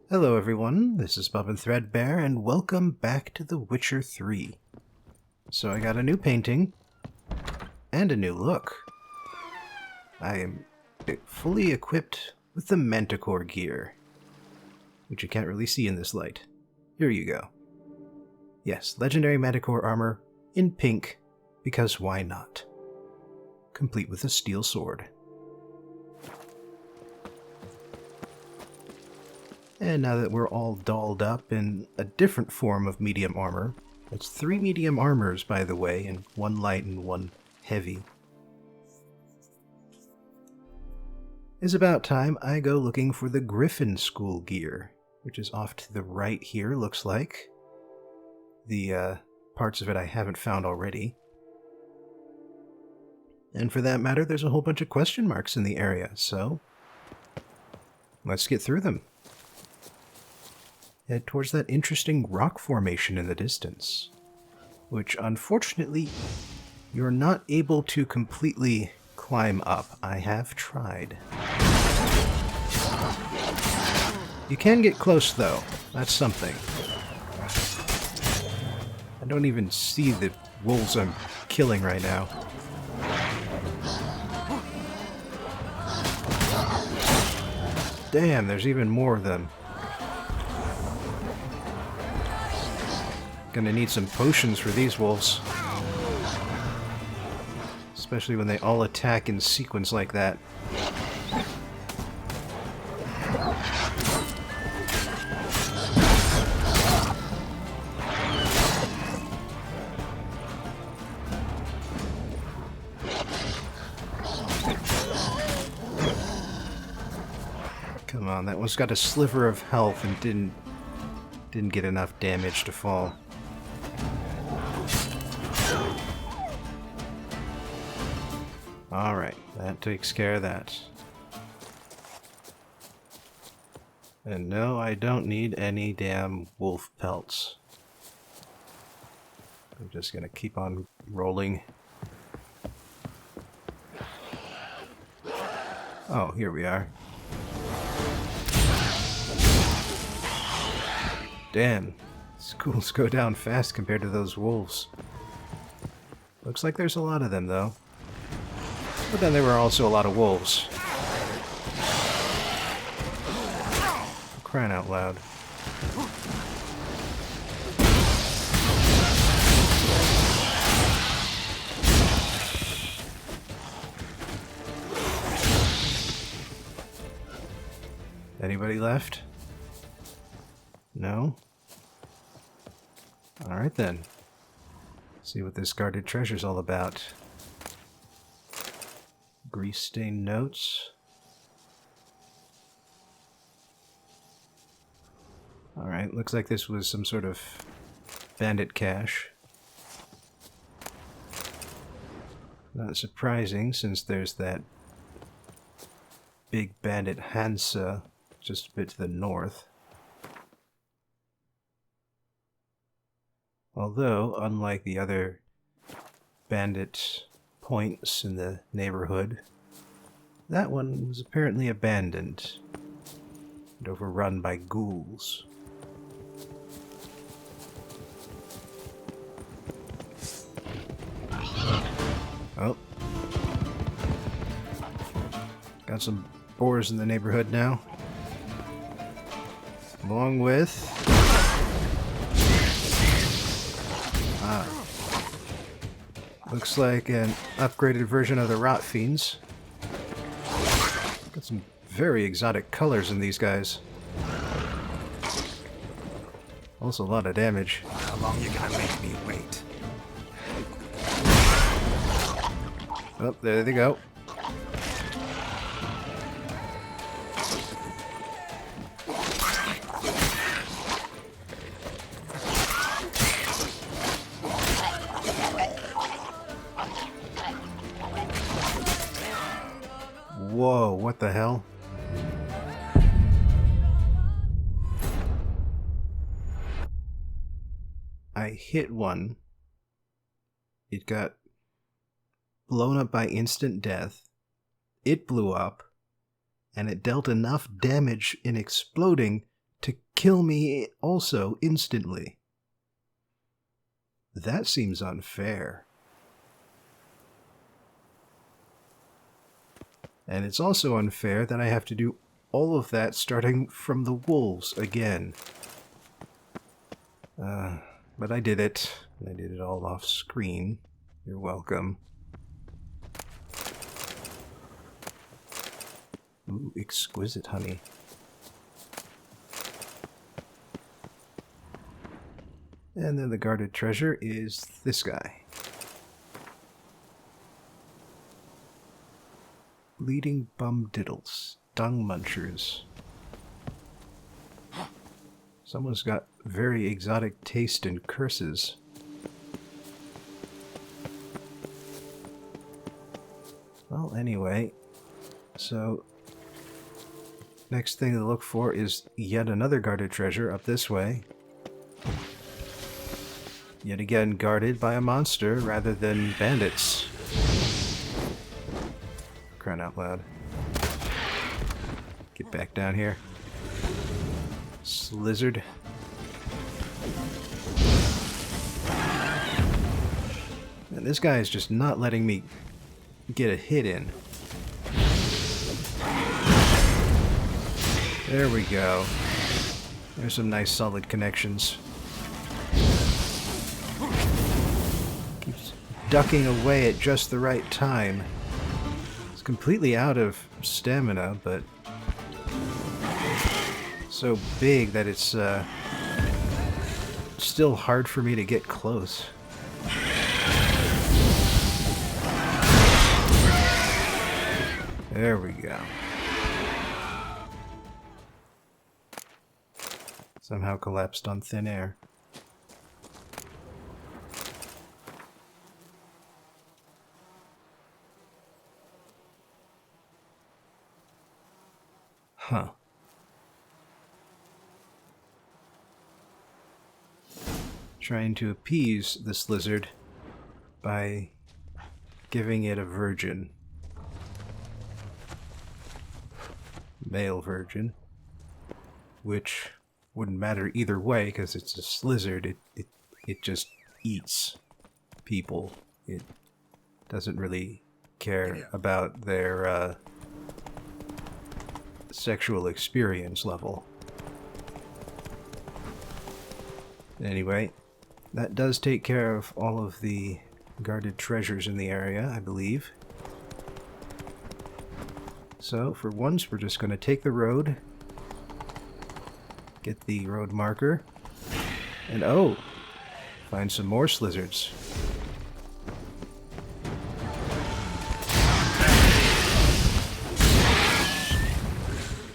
Hello everyone, this is Bob and Threadbare, and welcome back to The Witcher 3. So I got a new painting, and a new look. I am fully equipped with the Manticore gear, which you can't really see in this light. Here you go. Yes, legendary Manticore armor in pink, because why not? Complete with a steel sword. And now that we're all dolled up in a different form of medium armor, it's 3 medium armors, by the way, and 1 light and 1 heavy, it's about time I go looking for the Griffin School gear, which is off to the right here, looks like. The parts of it I haven't found already. And for that matter, there's a whole bunch of question marks in the area, so let's get through them. Head towards that interesting rock formation in the distance, which unfortunately you're not able to completely climb up. I have tried. You can get close though, that's something. I don't even see the wolves I'm killing right now. Damn, there's even more of them. Gonna need some potions for these wolves. Especially when they all attack in sequence like that. Come on, that one's got a sliver of health and didn't get enough damage to fall. Alright, that takes care of that. And no, I don't need any damn wolf pelts. I'm just gonna keep on rolling. Oh, here we are. Damn, schools go down fast compared to those wolves. Looks like there's a lot of them, though. But then there were also a lot of wolves. Crying out loud. Anybody left? No? Alright then. See what this guarded treasure's all about. Grease-stained notes. Alright, looks like this was some sort of bandit cache. Not surprising, since there's that big bandit Hansa just a bit to the north. Although, unlike the other bandit points in the neighborhood, that one was apparently abandoned and overrun by ghouls. Oh. Got some boars in the neighborhood now. Along with... looks like an upgraded version of the Rot Fiends. Got some very exotic colors in these guys. Also a lot of damage. How long you gonna make me wait? Oh, there they go. Whoa, what the hell? I hit one. It got blown up by instant death. It blew up, and it dealt enough damage in exploding to kill me also instantly. That seems unfair. And it's also unfair that I have to do all of that starting from the wolves again. But I did it. I did it all off screen. You're welcome. Ooh, exquisite honey. And then the guarded treasure is this guy. Bleeding bum diddles. Dung munchers. Someone's got very exotic taste and curses. Well, anyway, so next thing to look for is yet another guarded treasure up this way. Yet again guarded by a monster rather than bandits. Crying out loud. Get back down here. Slizzard. And this guy is just not letting me get a hit in. There we go. There's some nice solid connections. Keeps ducking away at just the right time. It's completely out of stamina, but so big that it's still hard for me to get close. There we go. Somehow collapsed on thin air. Huh. Trying to appease this lizard by giving it a virgin. Male virgin. Which wouldn't matter either way because it's a lizard. It just eats people. It doesn't really care about their sexual experience level. Anyway, that does take care of all of the guarded treasures in the area, I believe. So, for once, we're just going to take the road, get the road marker, and oh, find some more slizzards.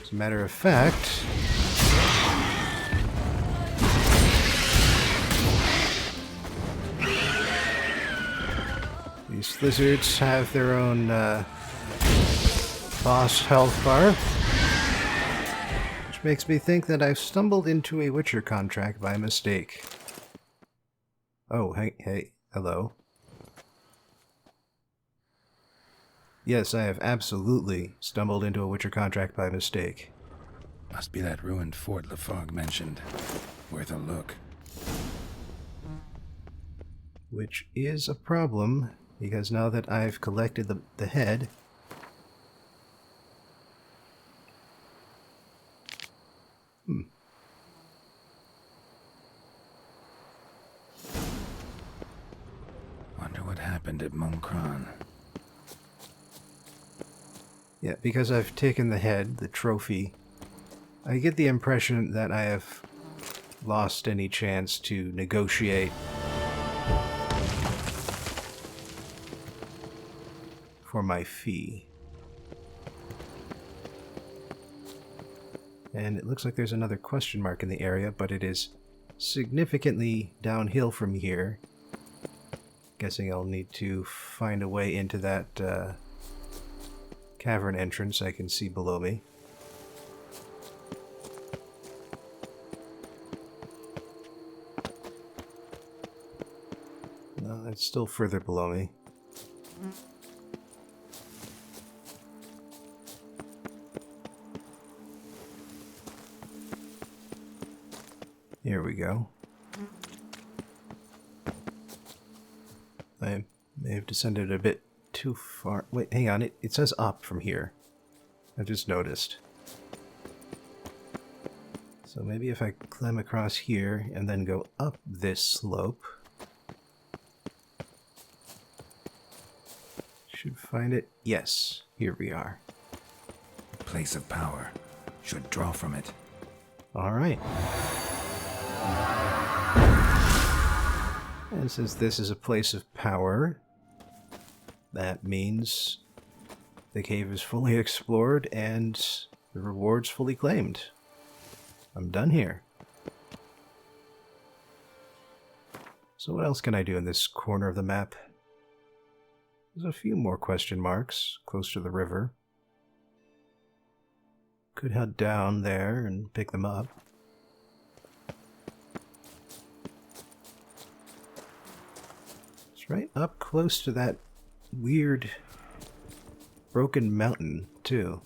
As a matter of fact, these lizards have their own boss health bar, which makes me think that I've stumbled into a Witcher contract by mistake. Oh, hey, hello. Yes, I have absolutely stumbled into a Witcher contract by mistake. Must be that ruined fort Lafog mentioned. Worth a look. Which is a problem, because now that I've collected the head, Wonder what happened at Munkron. yeah, because I've taken the head, the trophy, I get the impression that I have lost any chance to negotiate for my fee. And it looks like there's another question mark in the area, but it is significantly downhill from here. Guessing I'll need to find a way into that cavern entrance I can see below me. No, it's still further below me. Here we go. I may have descended a bit too far. Wait, hang on. It says up from here. I just noticed. So maybe if I climb across here and then go up this slope, should find it. Yes, here we are. Place of power. Should draw from it. All right. And since this is a place of power, that means the cave is fully explored and the rewards fully claimed. I'm done here. So what else can I do in this corner of the map? There's a few more question marks close to the river. Could head down there and pick them up. It's right up close to that weird broken mountain, too.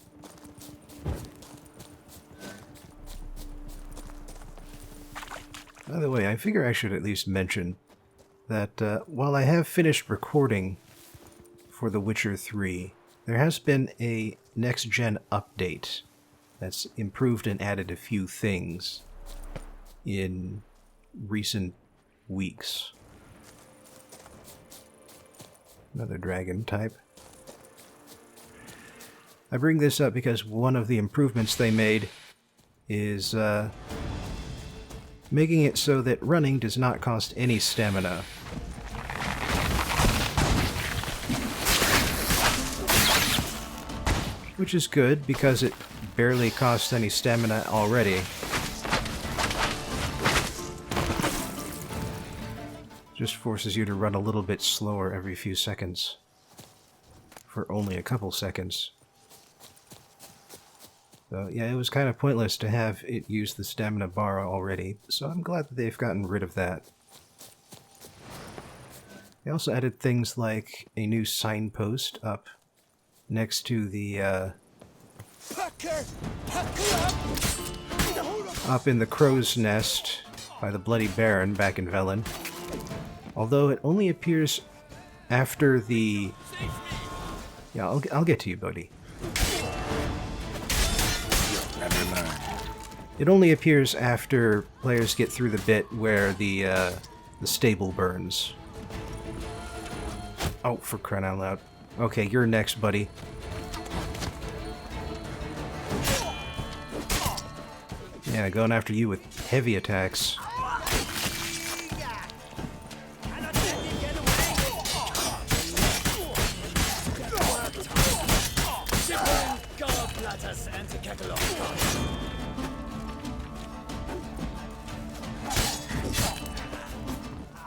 By the way, I figure I should at least mention that while I have finished recording for The Witcher 3, there has been a next-gen update that's improved and added a few things in recent weeks. Another dragon type. I bring this up because one of the improvements they made is making it so that running does not cost any stamina. Which is good, because it barely costs any stamina already. Just forces you to run a little bit slower every few seconds. For only a couple seconds. So yeah, it was kind of pointless to have it use the stamina bar already, so I'm glad that they've gotten rid of that. They also added things like a new signpost up next to the, up in the crow's nest by the Bloody Baron back in Velen. Although it only appears after the... Yeah, I'll get to you, buddy. It only appears after players get through the bit where the stable burns. Oh, for crying out loud. Okay, you're next, buddy. Yeah, going after you with heavy attacks.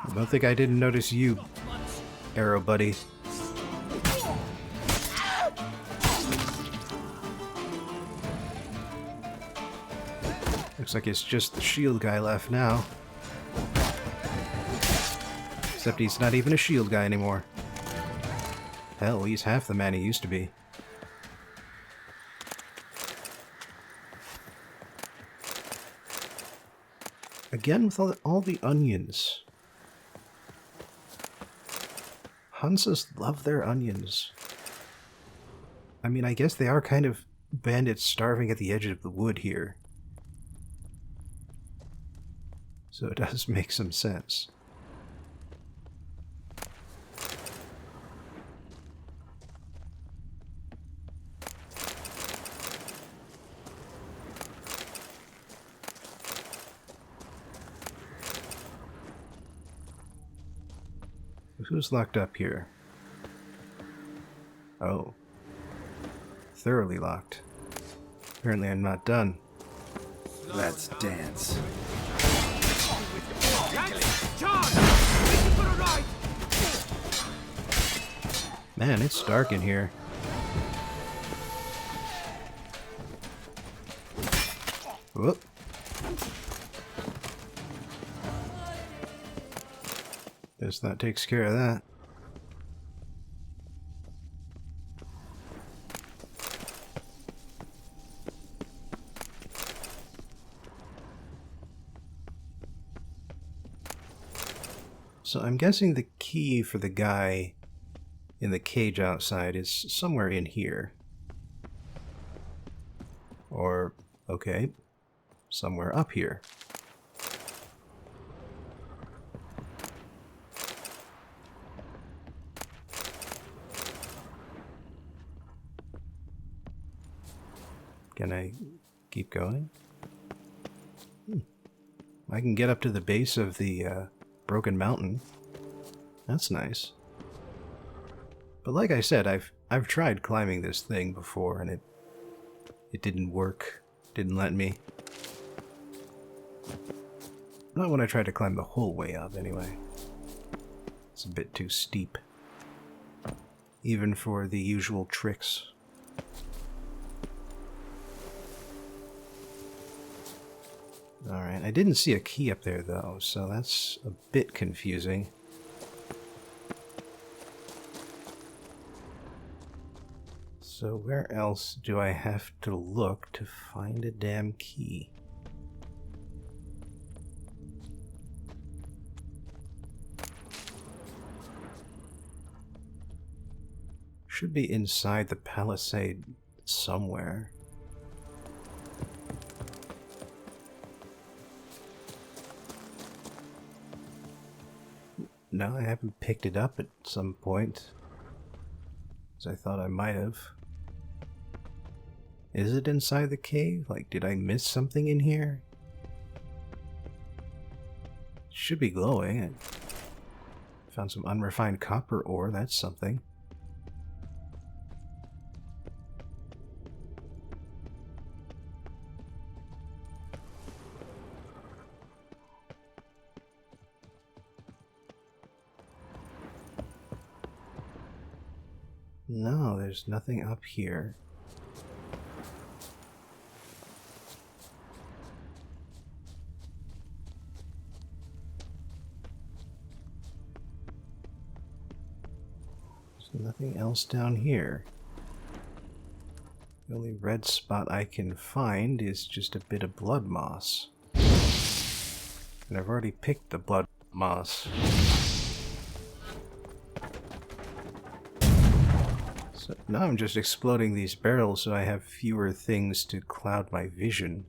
I don't think I didn't notice you, arrow buddy. Looks like it's just the shield guy left now. Except he's not even a shield guy anymore. Hell, he's half the man he used to be. Again with all the onions. Hunsas love their onions. I mean, I guess they are kind of bandits starving at the edge of the wood here. So it does make some sense. Who's locked up here? Oh. Thoroughly locked. Apparently I'm not done. Let's dance. Man, it's dark in here. Whoop. Guess that takes care of that. So I'm guessing the key for the guy in the cage outside is somewhere in here. Or, okay, somewhere up here. Can I keep going? I can get up to the base of the broken mountain. That's nice. But like I said, I've tried climbing this thing before and it didn't work. Didn't let me. Not when I tried to climb the whole way up anyway. It's a bit too steep. Even for the usual tricks. Alright, I didn't see a key up there though, so that's a bit confusing. So where else do I have to look to find a damn key? Should be inside the palisade somewhere. No, I haven't picked it up at some point, as I thought I might have. Is it inside the cave? Like, did I miss something in here? It should be glowing. I found some unrefined copper ore, that's something. No, there's nothing up here. There's nothing else down here. The only red spot I can find is just a bit of blood moss. And I've already picked the blood moss. So now I'm just exploding these barrels so I have fewer things to cloud my vision.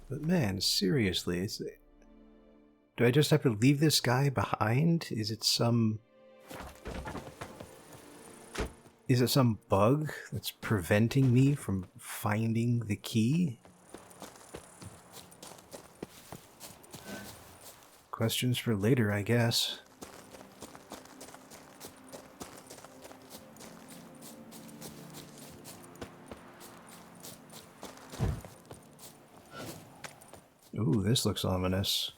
But man, seriously, do I just have to leave this guy behind? Is it some bug that's preventing me from finding the key? Questions for later, I guess. Ooh, this looks ominous.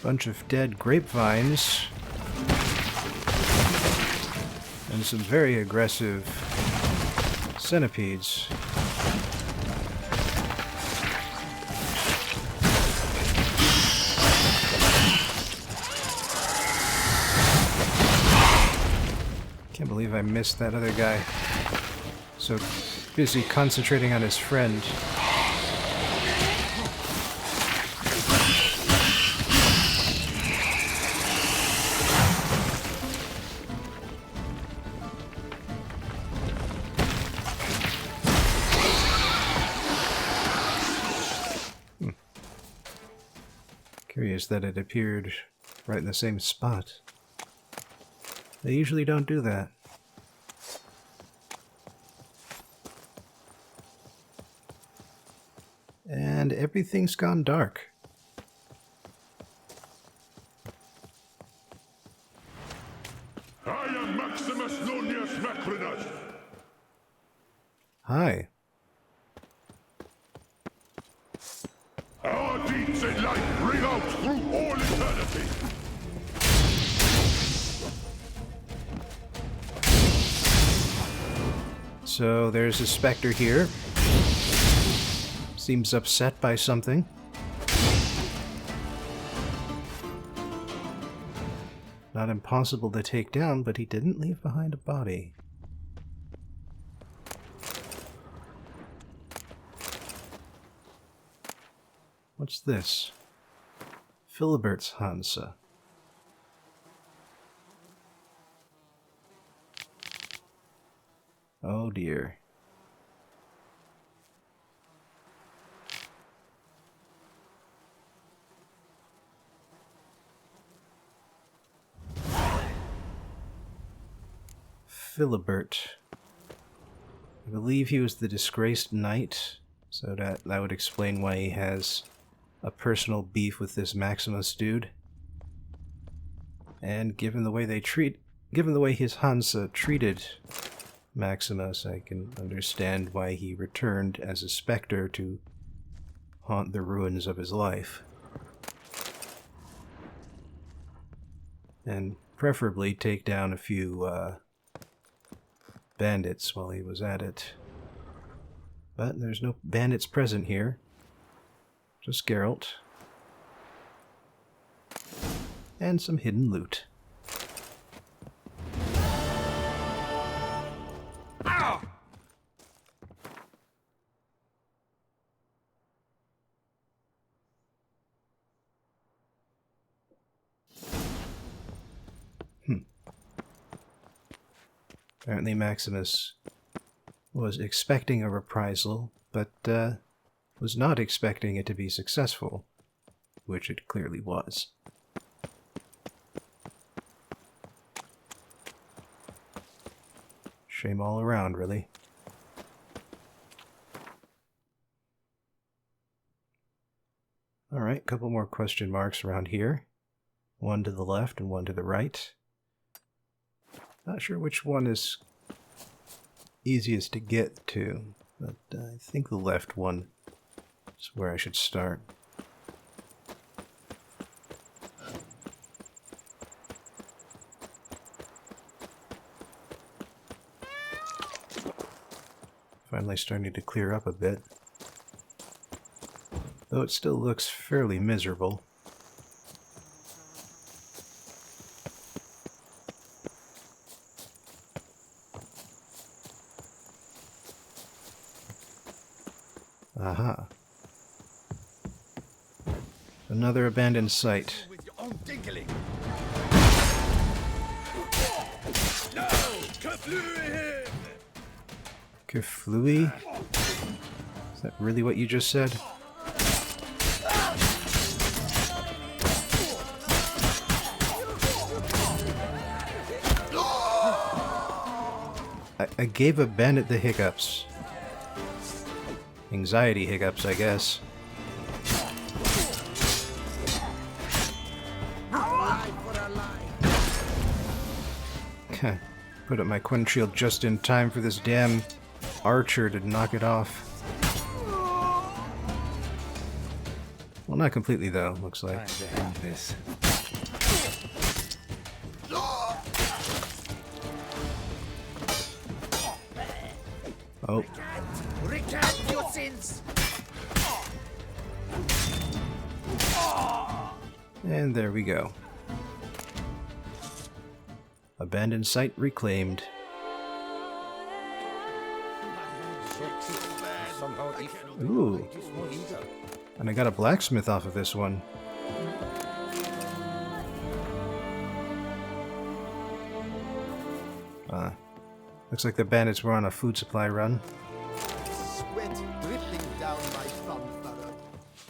Bunch of dead grapevines. And some very aggressive centipedes. Can't believe I missed that other guy. So busy concentrating on his friend. Curious that it appeared right in the same spot. They usually don't do that. And everything's gone dark. I am Maximus Nonius Macrinus. Hi. Our deeds in life ring out through all eternity. So there's a specter here. Seems upset by something. Not impossible to take down, but he didn't leave behind a body. What's this? Philibert's Hansa. Oh dear. Philibert. I believe he was the disgraced knight, so that would explain why he has a personal beef with this Maximus dude. And given the way his Hansa treated Maximus, I can understand why he returned as a specter to haunt the ruins of his life. And preferably take down a few bandits while he was at it. But there's no bandits present here. Just Geralt. And some hidden loot. Apparently Maximus was expecting a reprisal, but was not expecting it to be successful, which it clearly was. Shame all around, really. Alright, couple more question marks around here. One to the left and one to the right. Not sure which one is easiest to get to, but I think the left one is where I should start. Finally starting to clear up a bit, though it still looks fairly miserable. Aha. Another abandoned site. With your own tinkling. No! Kaflui him! Keflui? Is that really what you just said? I gave a bandit the hiccups. Anxiety hiccups, I guess. Put up my Quinn shield just in time for this damn archer to knock it off. Well, not completely though, looks like. Time to end this. Oh. Recant your sins! And there we go. Abandoned site reclaimed. Ooh. And I got a blacksmith off of this one. Looks like the bandits were on a food supply run. Sweat dripping down my thumb furrow.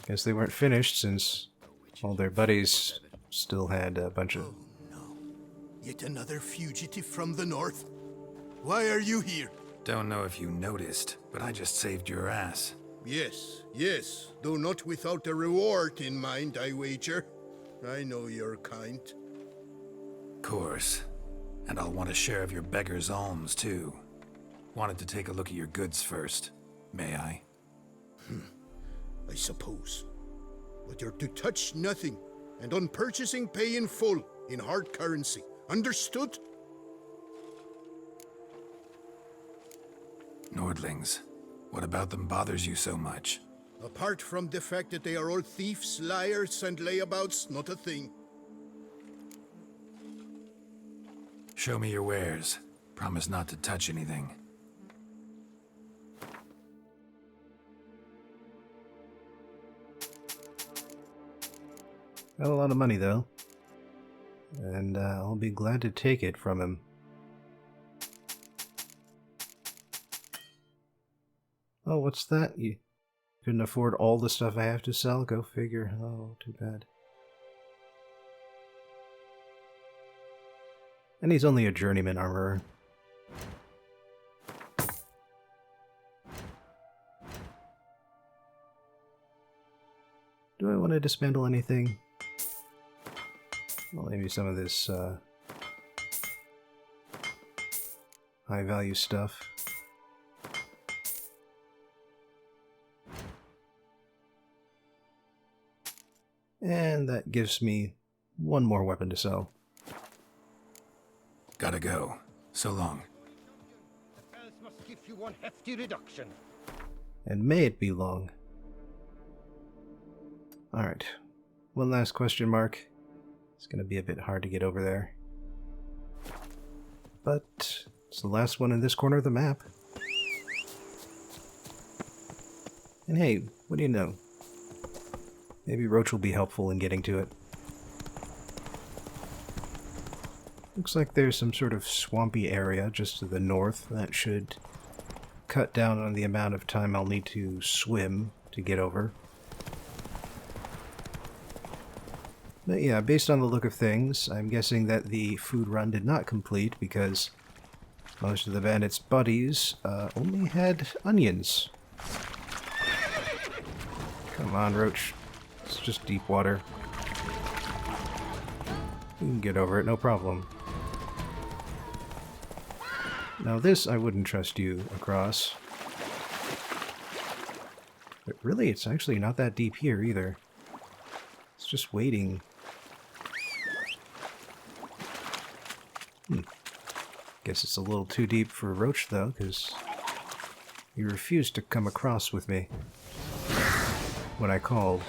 Guess they weren't finished since all their buddies still had a bunch of... No. Yet another fugitive from the north? Why are you here? Don't know if you noticed, but I just saved your ass. Yes, yes, though not without a reward in mind, I wager. I know your kind. Course. And I'll want a share of your beggar's alms, too. Wanted to take a look at your goods first. May I? I suppose. But you're to touch nothing, and on purchasing pay in full, in hard currency. Understood? Nordlings. What about them bothers you so much? Apart from the fact that they are all thieves, liars, and layabouts, not a thing. Show me your wares. Promise not to touch anything. Got a lot of money, though. And I'll be glad to take it from him. Oh, what's that? You couldn't afford all the stuff I have to sell? Go figure. Oh, too bad. And he's only a journeyman armorer. Do I want to dismantle anything? Well, maybe some of this high-value stuff. And that gives me one more weapon to sell. Gotta go. So long. The fells must give you one hefty reduction. And may it be long. Alright. One last question mark. It's gonna be a bit hard to get over there. But it's the last one in this corner of the map. And hey, what do you know? Maybe Roach will be helpful in getting to it. Looks like there's some sort of swampy area just to the north that should cut down on the amount of time I'll need to swim to get over. But yeah, based on the look of things, I'm guessing that the food run did not complete because most of the bandits' buddies only had onions. Come on, Roach. It's just deep water. You can get over it, no problem. Now this, I wouldn't trust you across. But really, it's actually not that deep here either. It's just waiting. Guess it's a little too deep for Roach, though, because he refused to come across with me when I called.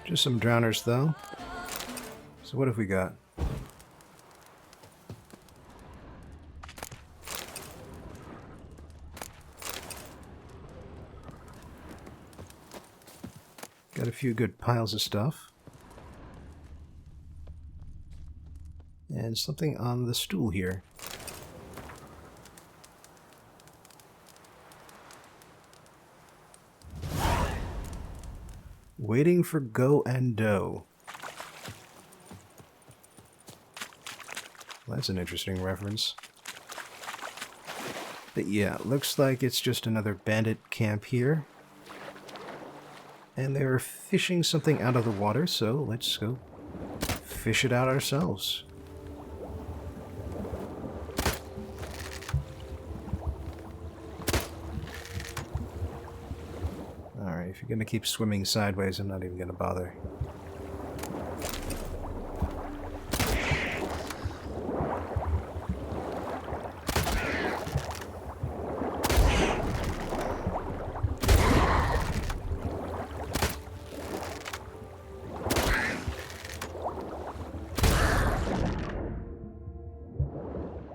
Just some drowners, though. So what have we got? Got a few good piles of stuff. And something on the stool here. Waiting for Go and Do. Well, that's an interesting reference. But yeah, looks like it's just another bandit camp here. And they're fishing something out of the water, so let's go fish it out ourselves. Alright, if you're gonna keep swimming sideways, I'm not even gonna bother.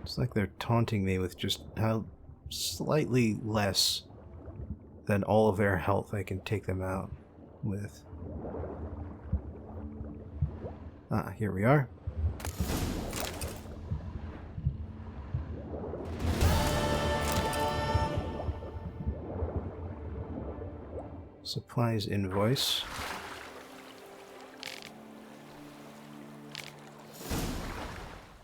It's like they're taunting me with just how slightly less than all of their health I can take them out with. Ah, here we are. Supplies invoice.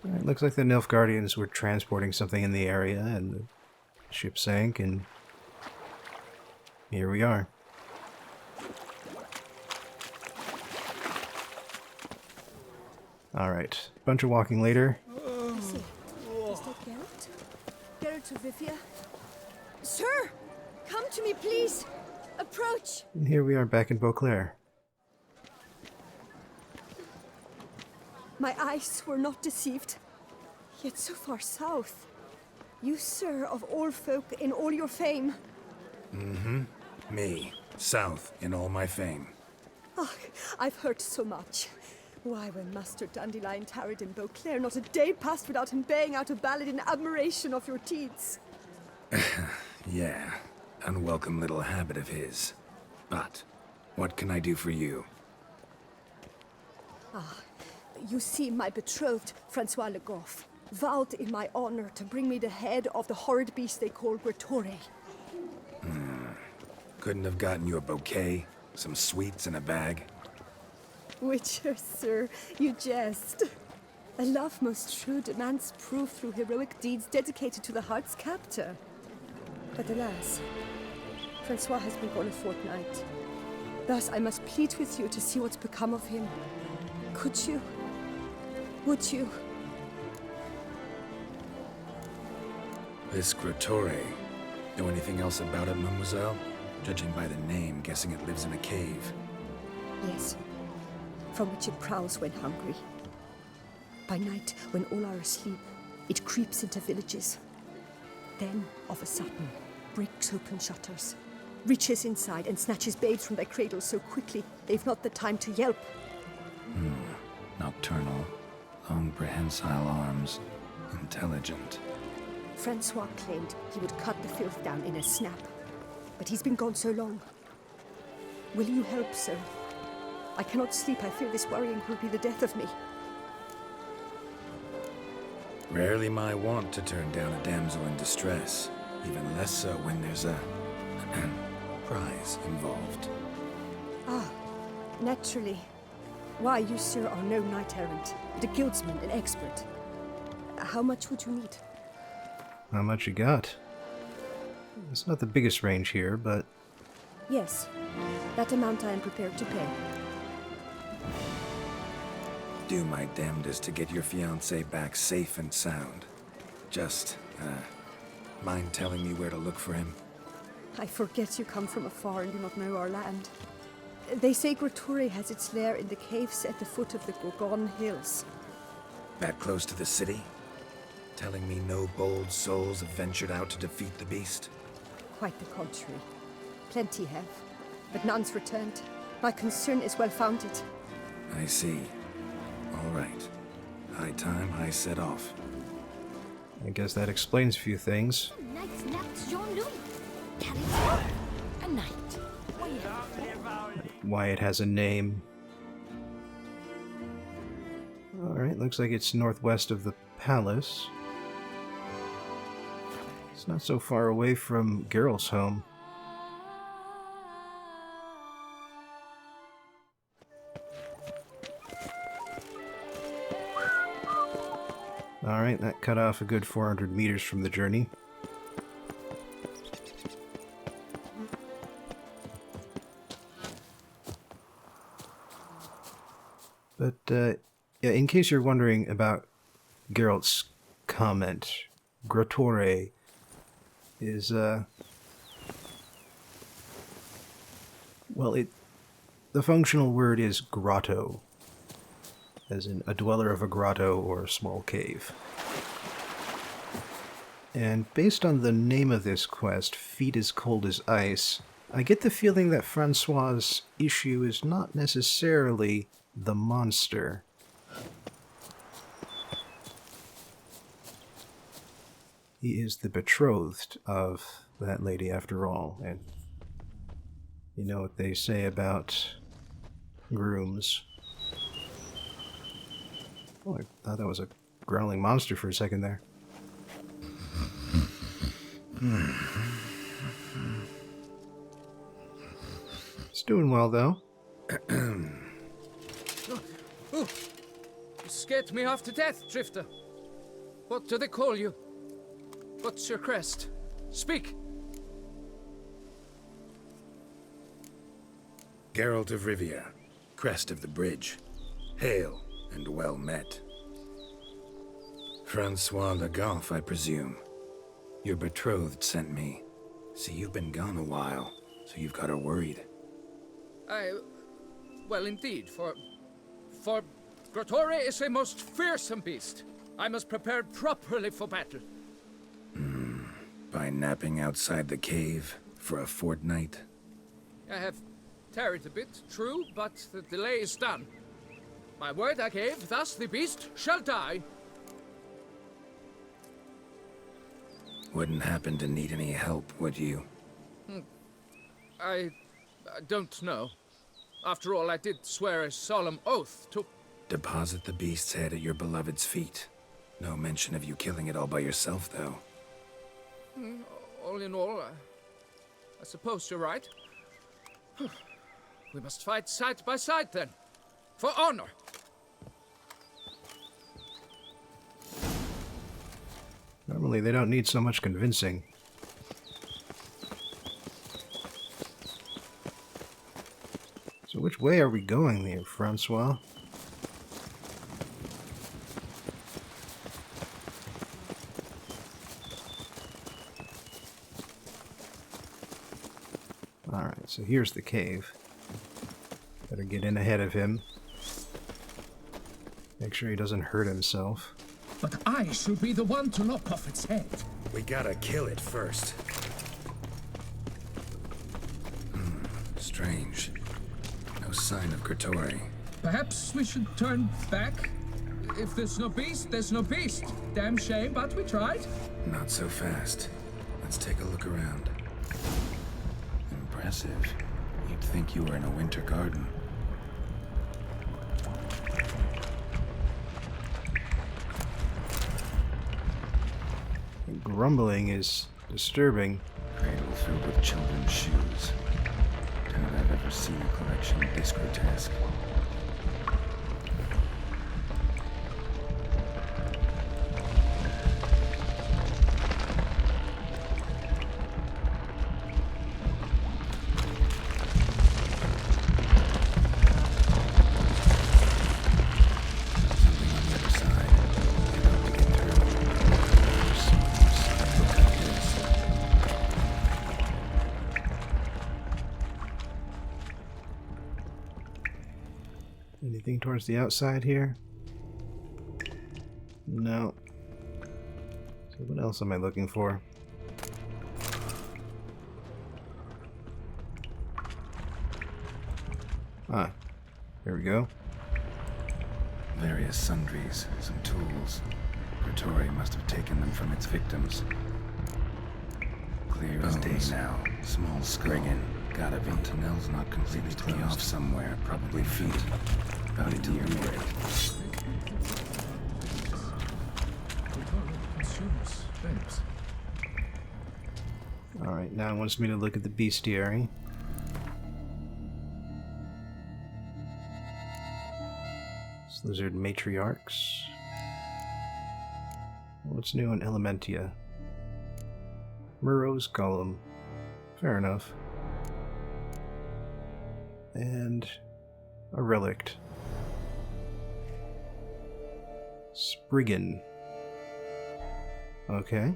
Alright, looks like the Nilfgaardians were transporting something in the area and the ship sank, and here we are. Alright, bunch of walking later. Is that Geralt? Geralt of Rivia? Sir! Come to me, please! Approach! And here we are back in Beauclair. My eyes were not deceived. Yet so far south. You, sir, of all folk in all your fame. Me, south in all my fame. Ah, I've heard so much. Why, when Master Dandelion tarried in Beauclair, not a day passed without him baying out a ballad in admiration of your deeds. Yeah, unwelcome little habit of his. But, what can I do for you? You see, my betrothed, Francois Le Goff, vowed in my honor to bring me the head of the horrid beast they call Gratore. Couldn't have gotten you a bouquet, some sweets in a bag? Witcher, sir, you jest. A love most true demands proof through heroic deeds dedicated to the heart's captor. But alas, Francois has been gone a fortnight. Thus I must plead with you to see what's become of him. Could you? Would you? This Gratore. Know anything else about it, mademoiselle? Judging by the name, guessing it lives in a cave. Yes, from which it prowls when hungry. By night, when all are asleep, it creeps into villages. Then, of a sudden, breaks open shutters, reaches inside and snatches babes from their cradles so quickly they've not the time to yelp. Nocturnal, long prehensile arms, intelligent. Francois claimed he would cut the filth down in a snap, but he's been gone so long. Will you help, sir? I cannot sleep. I fear this worrying will be the death of me. Rarely my wont to turn down a damsel in distress, even less so when there's a prize involved. Ah, naturally. Why, you, sir, are no knight-errant, but a guildsman, an expert. How much would you need? How much you got? It's not the biggest range here, but Yes, that amount I am prepared to pay. Do my damnedest to get your fiancé back safe and sound. Just, mind telling me where to look for him? I forget you come from afar and do not know our land. They say Gratore has its lair in the caves at the foot of the Gorgon Hills. That close to the city? Telling me no bold souls have ventured out to defeat the beast? Quite the contrary. Plenty have, but none's returned. My concern is well-founded. I see. All right. High time I set off. I guess that explains a few things. Knight's napped Jean-Louis. Carry a knight. Why it has a name. Alright, looks like it's northwest of the palace. It's not so far away from Geralt's home. Alright, that cut off a good 400 meters from the journey. But, yeah, in case you're wondering about Geralt's comment, Gratore is, well, the functional word is grotto, as in a dweller of a grotto or a small cave. And based on the name of this quest, Feet as Cold as Ice, I get the feeling that Francois' issue is not necessarily the monster. He is the betrothed of that lady after all, and you know what they say about grooms. Oh, I thought that was a growling monster for a second there. It's doing well, though. You scared me half to death, Drifter. What do they call you? What's your crest? Speak! Geralt of Rivia, crest of the bridge. Hail and well met. Francois Le Goff, I presume. Your betrothed sent me. See, you've been gone a while, so you've got her worried. Well, indeed, for Gratore is a most fearsome beast. I must prepare properly for battle. By napping outside the cave for a fortnight? I have tarried a bit, true, but the delay is done. My word I gave, thus the beast shall die. Wouldn't happen to need any help, would you? I don't know. After all, I did swear a solemn oath to... Deposit the beast's head at your beloved's feet. No mention of you killing it all by yourself, though. All in all, I suppose you're right. We must fight side by side, then. For honor. Normally, they don't need so much convincing. So which way are we going there, Francois? Alright, so here's the cave. Better get in ahead of him. Make sure he doesn't hurt himself. But I should be the one to lop off its head. We gotta kill it first. Strange. No sign of Kratori. Perhaps we should turn back? If there's no beast, there's no beast. Damn shame, but we tried. Not so fast. Let's take a look around. Impressive. You'd think you were in a winter garden. The grumbling is disturbing. Cradle filled with children's shoes. Doubt I've ever seen a collection this grotesque. Anything towards the outside here? No. So what else am I looking for? Ah, here we go. Various sundries, some tools. Kratori must have taken them from its victims. Clear as day now. Small Spriggan. Gotta be. Tunnel's not completely closed. Off somewhere, probably feet. About a year near it. Alright, now it wants me to look at the bestiary. Lizard matriarchs. What's new in Elementia? Murrow's Golem. Fair enough. And a relict. Spriggan. Okay.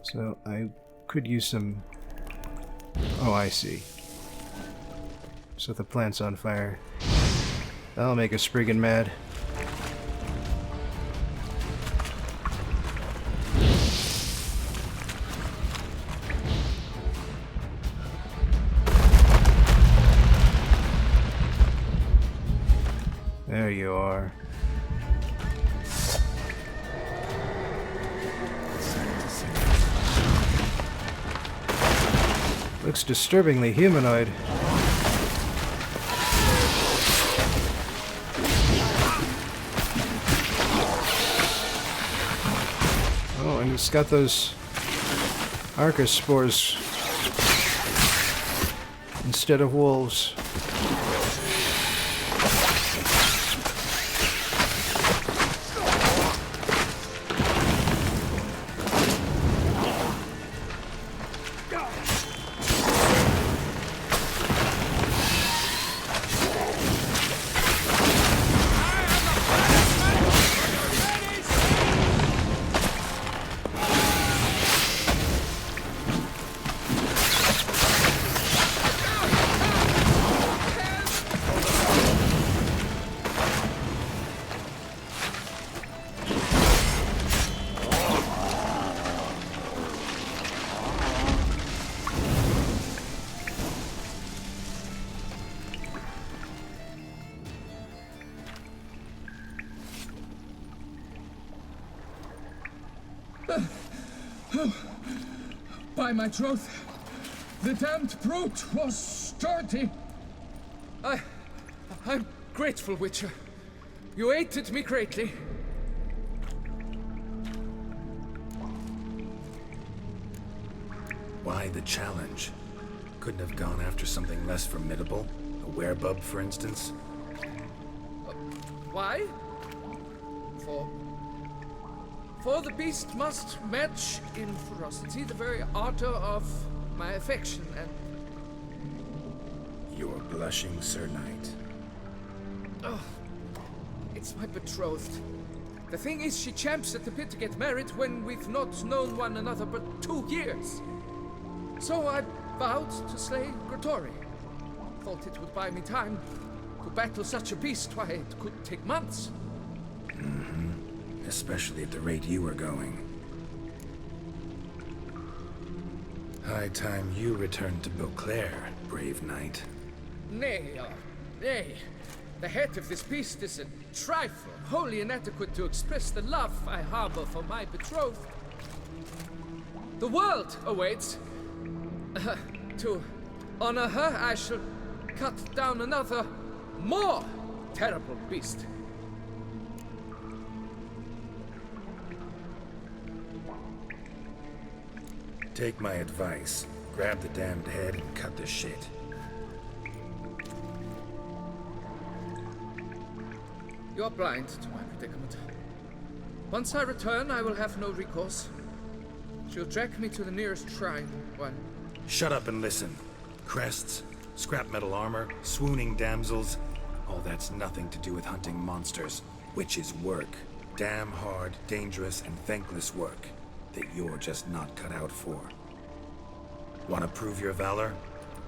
So I could use some... Oh, I see. Set the plants on fire. That'll make a Spriggan mad. There you are. Looks disturbingly humanoid. Oh, and he's got those Arcus spores instead of wolves. By my troth, the damned brute was sturdy. I'm grateful, Witcher. You aided me greatly. Why the challenge? Couldn't have gone after something less formidable? A werebub, for instance? Why? For the beast must match in ferocity the very ardor of my affection, and You're blushing, Sir Knight. it's my betrothed. The thing is, she champs at the bit to get married when we've not known one another but 2 years. So I vowed to slay Grottori. Thought it would buy me time. To battle such a beast, why, it could take months. Especially at the rate you were going. High time you returned to Beauclair, brave knight. Nay. The head of this beast is a trifle, wholly inadequate to express the love I harbor for my betrothed. The world awaits. To honor her, I shall cut down another, more terrible beast. Take my advice. Grab the damned head and cut the shit. You're blind to my predicament. Once I return, I will have no recourse. She'll drag me to the nearest shrine, while... Shut up and listen. Crests, scrap metal armor, swooning damsels. All that's nothing to do with hunting monsters, which is work. Damn hard, dangerous, and thankless work that you're just not cut out for. Want to prove your valor?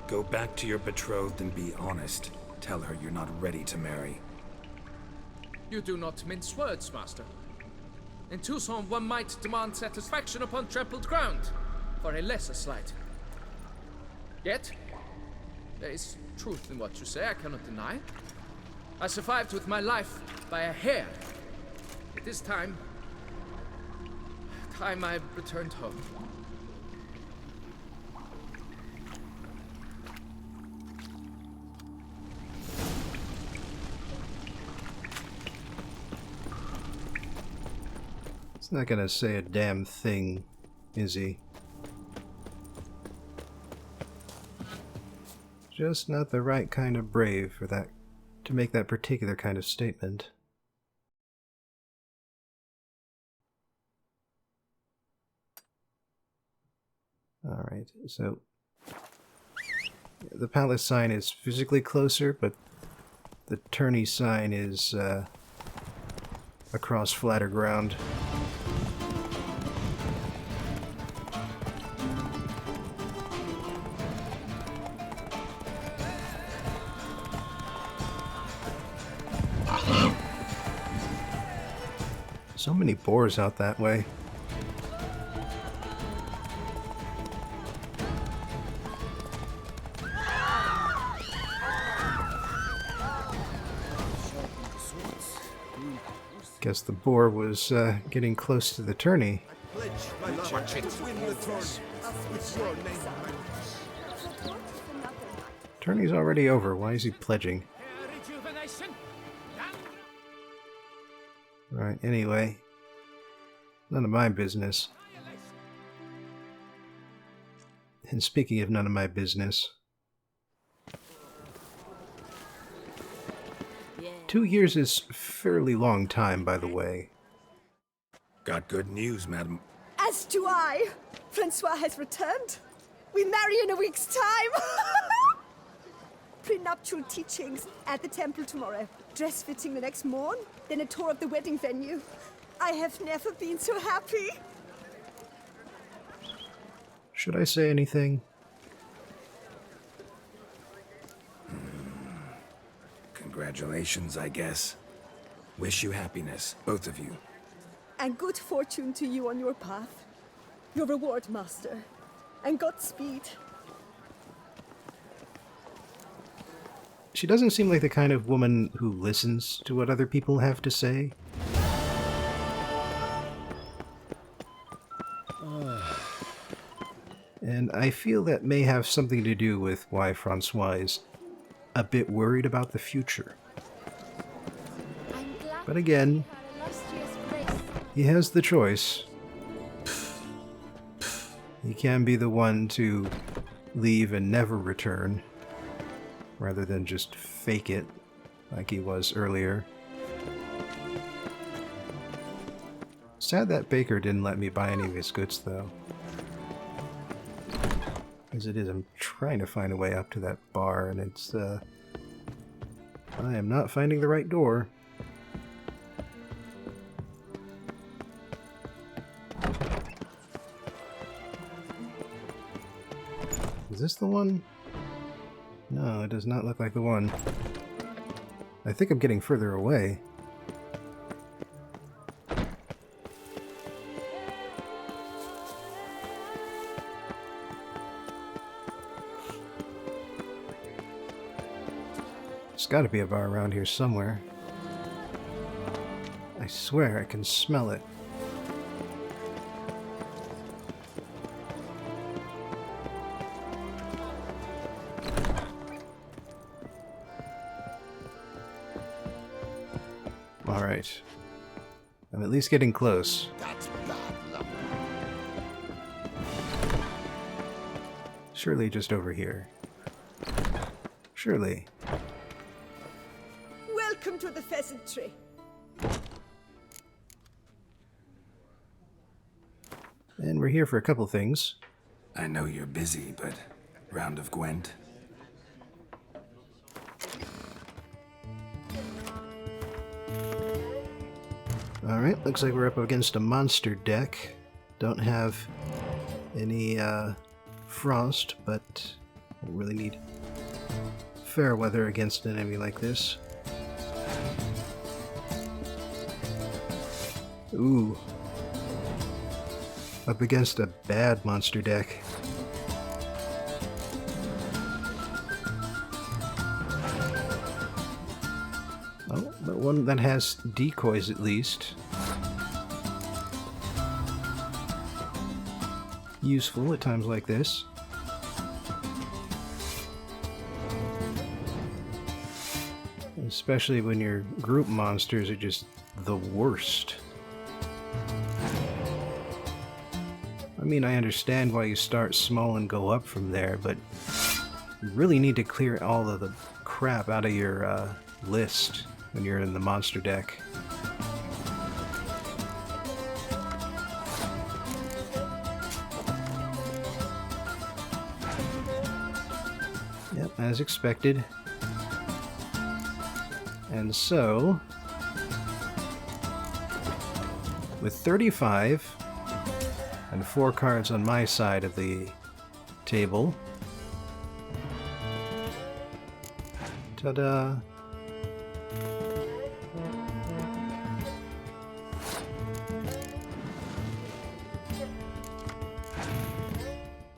Go back to your betrothed and be honest. Tell her you're not ready to marry. You do not mince words, master. In Tucson, one might demand satisfaction upon trampled ground for a lesser slight. Yet, there is truth in what you say, I cannot deny. I survived with my life by a hair. It is time I returned home. He's not gonna say a damn thing, is he? Just not the right kind of brave for that, to make that particular kind of statement. Alright, so the palace sign is physically closer, but the tourney sign is across flatter ground. So many boars out that way. Guess the boar was getting close to the tourney. Tourney's already over. Why is he pledging? Right, anyway. None of my business. And speaking of none of my business... 2 years is a fairly long time, by the way. Got good news, madam. As do I. Francois has returned. We marry in a week's time. Prenuptial teachings at the temple tomorrow. Dress fitting the next morn. Then a tour of the wedding venue. I have never been so happy. Should I say anything? Congratulations, I guess. Wish you happiness, both of you. And good fortune to you on your path. Your reward, master. And Godspeed. She doesn't seem like the kind of woman who listens to what other people have to say. And I feel that may have something to do with why Francois is a bit worried about the future. But again, he has the choice. He can be the one to leave and never return, rather than just fake it like he was earlier. Sad that Baker didn't let me buy any of his goods, though. As it is, I'm trying to find a way up to that bar, and it's, I am not finding the right door. Is this the one? No, it does not look like the one. I think I'm getting further away. There's got to be a bar around here somewhere. I swear I can smell it. Alright. I'm at least getting close. That's bad luck. Surely just over here. Surely. Welcome to the pheasantry. And we're here for a couple things. I know you're busy, but round of Gwent? Alright, looks like we're up against a monster deck. Don't have any frost, but don't really need fair weather against an enemy like this. Ooh. Up against a bad monster deck. Oh, but one that has decoys at least. Useful at times like this. Especially when your group monsters are just the worst. I mean, I understand why you start small and go up from there, but you really need to clear all of the crap out of your list when you're in the monster deck. Yep, as expected. And so, with 35 and 4 cards on my side of the table, ta-da!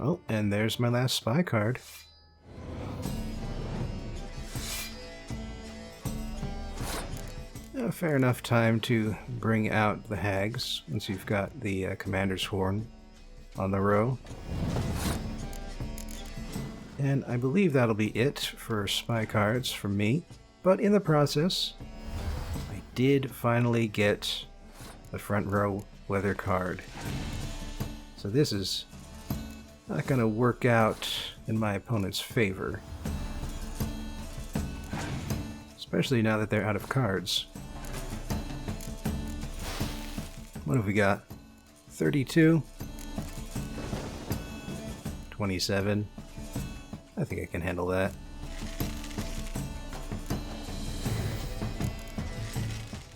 Oh, and there's my last spy card. Fair enough time to bring out the hags once you've got the commander's horn on the row. And I believe that'll be it for spy cards from me. But in the process, I did finally get the front row weather card. So this is not going to work out in my opponent's favor. Especially now that they're out of cards. What have we got? 32? 27? I think I can handle that.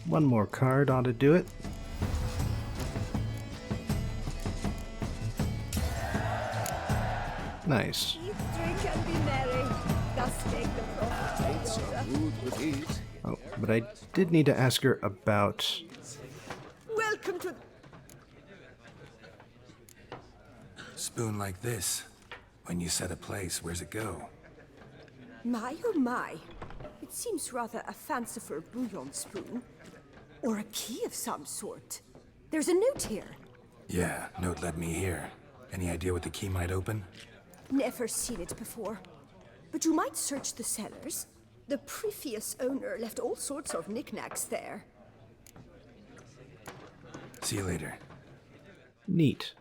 One more card ought to do it. Nice. Eat, drink, and be merry. Thus make the prophet. Oh, but I did need to ask her about... Welcome to... Spoon like this. When you set a place, where's it go? My, oh my. It seems rather a fanciful bouillon spoon. Or a key of some sort. There's a note here. Yeah, note led me here. Any idea what the key might open? Never seen it before. But you might search the cellars. The previous owner left all sorts of knickknacks there. See you later. Neat.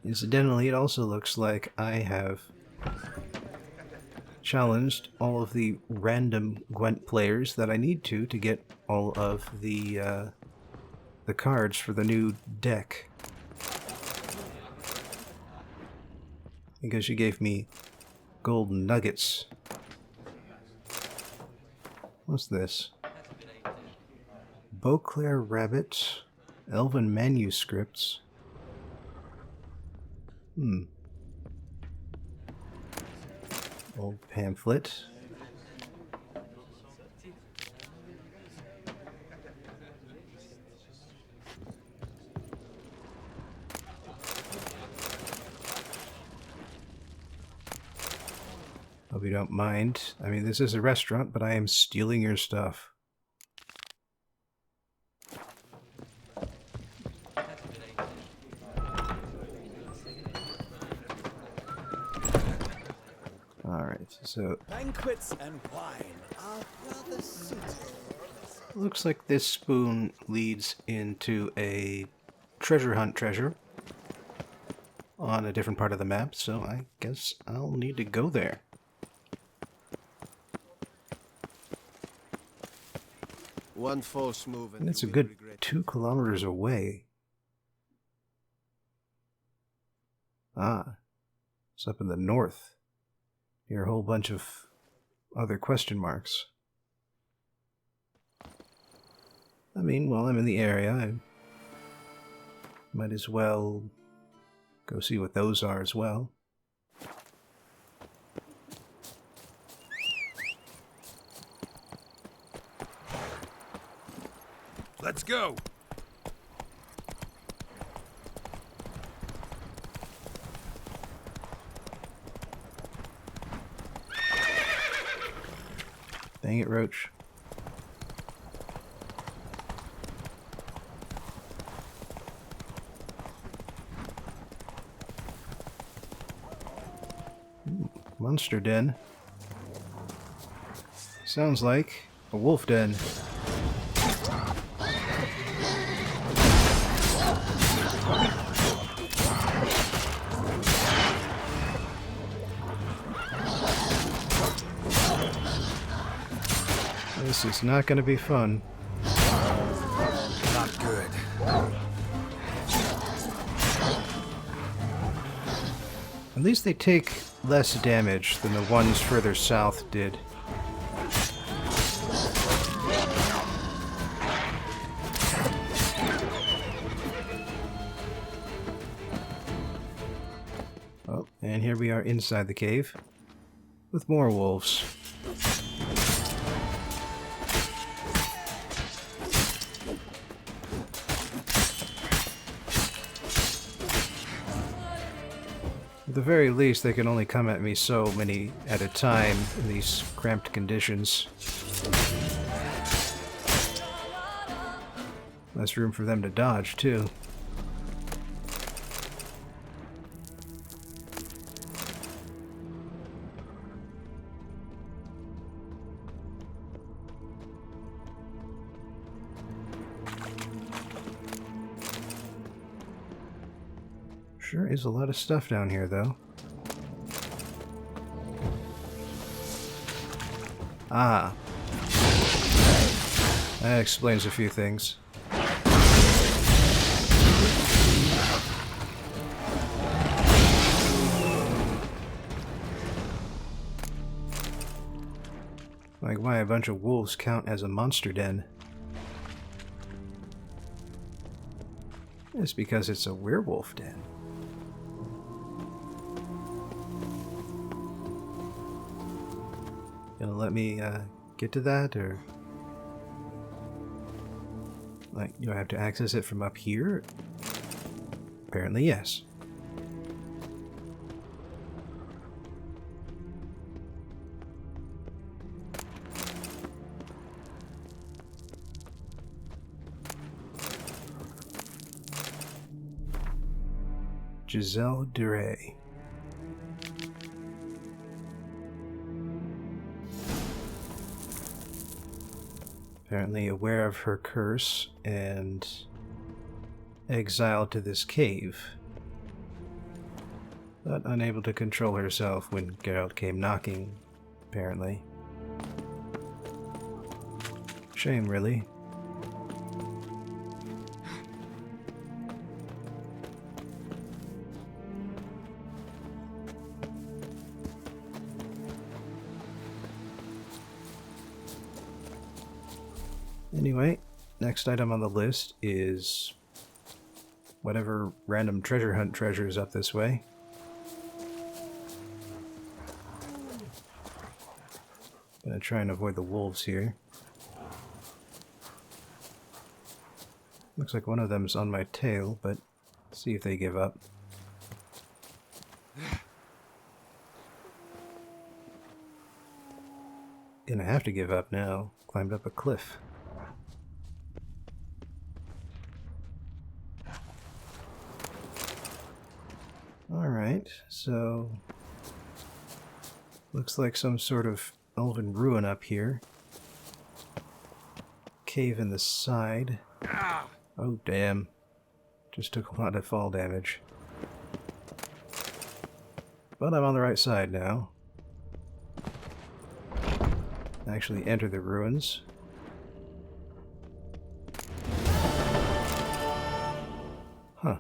Incidentally, it also looks like I have challenged all of the random Gwent players that I need to get all of the cards for the new deck. Because she gave me golden nuggets. What's this? Beauclair Rabbit, Elven Manuscripts. Old pamphlet. Hope you don't mind. I mean, this is a restaurant, but I am stealing your stuff. Alright, so Banquets and wine are rather suited. looks like this spoon leads into a treasure hunt treasure on a different part of the map, so I guess I'll need to go there. One false move And it's a good 2 kilometers away. Ah, it's up in the north, near a whole bunch of other question marks. I mean, while I'm in the area, I might as well go see what those are as well. Let's go! Dang it, Roach. Monster den. Sounds like a wolf den. This is not going to be fun. Not good. At least they take less damage than the ones further south did. Oh, and here we are inside the cave with more wolves. At the very least, they can only come at me so many at a time in these cramped conditions. Less room for them to dodge, too. Sure is a lot of stuff down here, though. Ah. That explains a few things. Like why a bunch of wolves count as a monster den. It's because it's a werewolf den. Gonna let me get to that, or like, do I have to access it from up here? Apparently, yes. Giselle Duray. Apparently aware of her curse and exiled to this cave, but unable to control herself when Geralt came knocking, apparently. Shame, really. Anyway, next item on the list is whatever random treasure hunt treasure is up this way. Gonna try and avoid the wolves here. Looks like one of them's on my tail, but see if they give up. Gonna have to give up now. Climbed up a cliff. Alright, so looks like some sort of elven ruin up here. Cave in the side. Oh damn. Just took a lot of fall damage. But I'm on the right side now. Actually enter the ruins. Huh.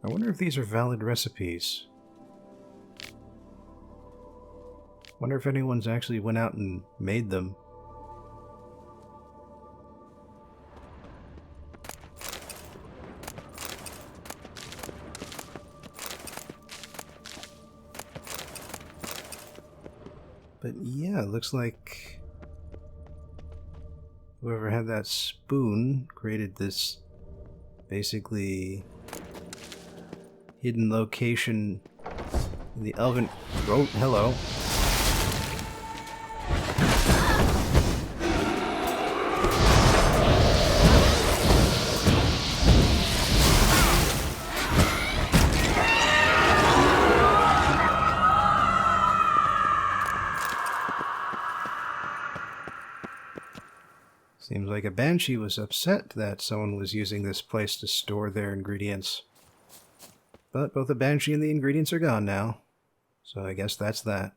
I wonder if these are valid recipes. Wonder if anyone's actually went out and made them. But yeah, it looks like whoever had that spoon created this basically hidden location in the elven... Oh, hello. Seems like a banshee was upset that someone was using this place to store their ingredients. But both the banshee and the ingredients are gone now, so I guess that's that.